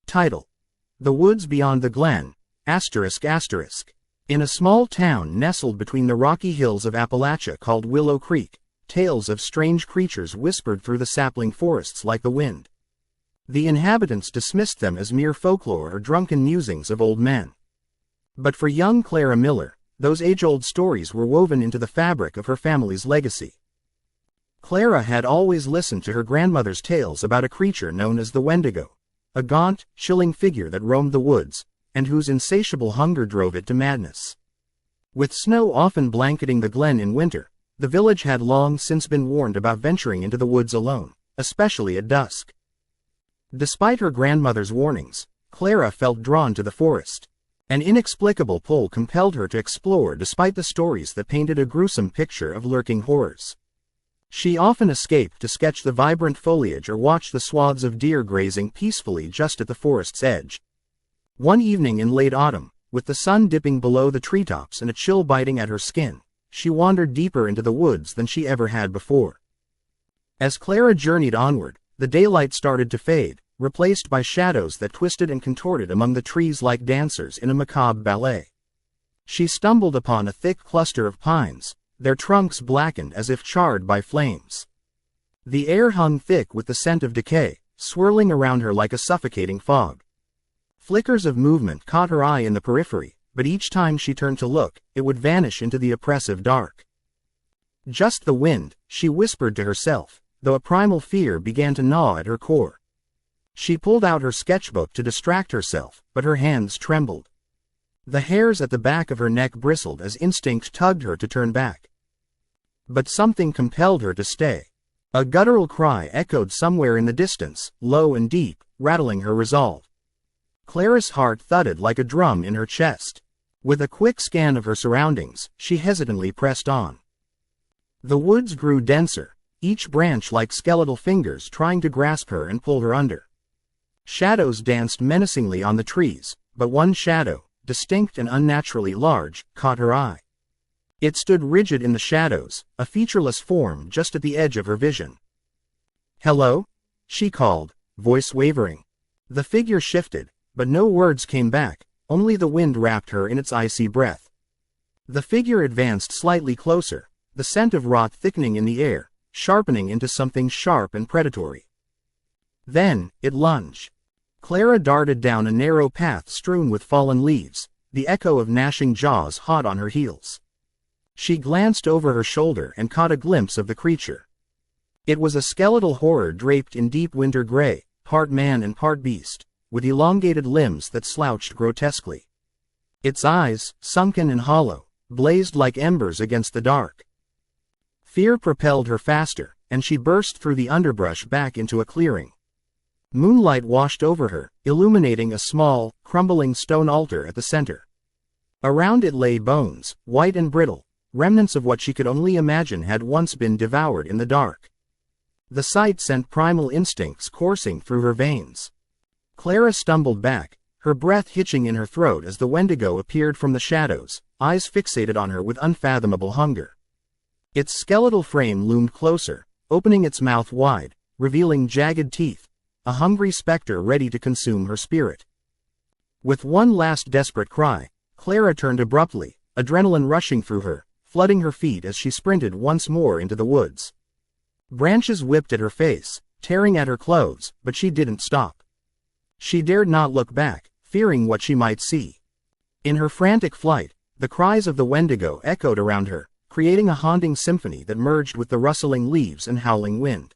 Title: The Woods Beyond the Glen, ****. In a small town nestled between the rocky hills of Appalachia called Willow Creek, tales of strange creatures whispered through the sapling forests like the wind. The inhabitants dismissed them as mere folklore or drunken musings of old men. But for young Clara Miller, those age-old stories were woven into the fabric of her family's legacy. Clara had always listened to her grandmother's tales about a creature known as the Wendigo, a gaunt, chilling figure that roamed the woods, and whose insatiable hunger drove it to madness. With snow often blanketing the glen in winter, the village had long since been warned about venturing into the woods alone, especially at dusk. Despite her grandmother's warnings, Clara felt drawn to the forest. An inexplicable pull compelled her to explore despite the stories that painted a gruesome picture of lurking horrors. She often escaped to sketch the vibrant foliage or watch the swaths of deer grazing peacefully just at the forest's edge. One evening in late autumn, with the sun dipping below the treetops and a chill biting at her skin, she wandered deeper into the woods than she ever had before. As Clara journeyed onward, the daylight started to fade, replaced by shadows that twisted and contorted among the trees like dancers in a macabre ballet. She stumbled upon a thick cluster of pines, their trunks blackened as if charred by flames. The air hung thick with the scent of decay, swirling around her like a suffocating fog. Flickers of movement caught her eye in the periphery, but each time she turned to look, it would vanish into the oppressive dark. "Just the wind," she whispered to herself, though a primal fear began to gnaw at her core. She pulled out her sketchbook to distract herself, but her hands trembled. The hairs at the back of her neck bristled as instinct tugged her to turn back. But something compelled her to stay. A guttural cry echoed somewhere in the distance, low and deep, rattling her resolve. Clara's heart thudded like a drum in her chest. With a quick scan of her surroundings, she hesitantly pressed on. The woods grew denser, each branch like skeletal fingers trying to grasp her and pull her under. Shadows danced menacingly on the trees, but one shadow, distinct and unnaturally large, caught her eye. It stood rigid in the shadows, a featureless form just at the edge of her vision. "Hello?" she called, voice wavering. The figure shifted, but no words came back, only the wind wrapped her in its icy breath. The figure advanced slightly closer, the scent of rot thickening in the air, sharpening into something sharp and predatory. Then, it lunged. Clara darted down a narrow path strewn with fallen leaves, the echo of gnashing jaws hot on her heels. She glanced over her shoulder and caught a glimpse of the creature. It was a skeletal horror draped in deep winter gray, part man and part beast, with elongated limbs that slouched grotesquely. Its eyes, sunken and hollow, blazed like embers against the dark. Fear propelled her faster, and she burst through the underbrush back into a clearing. Moonlight washed over her, illuminating a small, crumbling stone altar at the center. Around it lay bones, white and brittle, remnants of what she could only imagine had once been devoured in the dark. The sight sent primal instincts coursing through her veins. Clara stumbled back, her breath hitching in her throat as the Wendigo appeared from the shadows, eyes fixated on her with unfathomable hunger. Its skeletal frame loomed closer, opening its mouth wide, revealing jagged teeth, a hungry specter ready to consume her spirit. With one last desperate cry, Clara turned abruptly, adrenaline rushing through her, flooding her feet as she sprinted once more into the woods. Branches whipped at her face, tearing at her clothes, but she didn't stop. She dared not look back, fearing what she might see. In her frantic flight, the cries of the Wendigo echoed around her, creating a haunting symphony that merged with the rustling leaves and howling wind.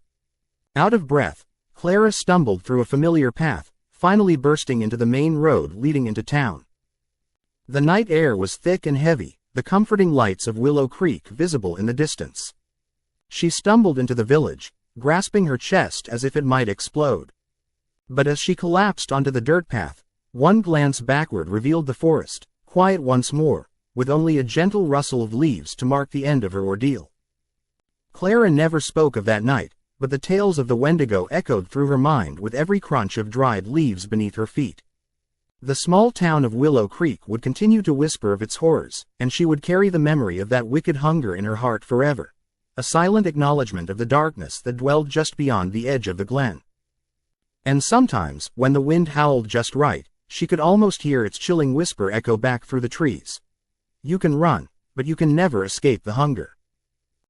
Out of breath, Clara stumbled through a familiar path, finally bursting into the main road leading into town. The night air was thick and heavy, the comforting lights of Willow Creek visible in the distance. She stumbled into the village, grasping her chest as if it might explode. But as she collapsed onto the dirt path, one glance backward revealed the forest, quiet once more, with only a gentle rustle of leaves to mark the end of her ordeal. Clara never spoke of that night, but the tales of the Wendigo echoed through her mind with every crunch of dried leaves beneath her feet. The small town of Willow Creek would continue to whisper of its horrors, and she would carry the memory of that wicked hunger in her heart forever, a silent acknowledgement of the darkness that dwelled just beyond the edge of the glen. And sometimes, when the wind howled just right, she could almost hear its chilling whisper echo back through the trees. You can run, but you can never escape the hunger.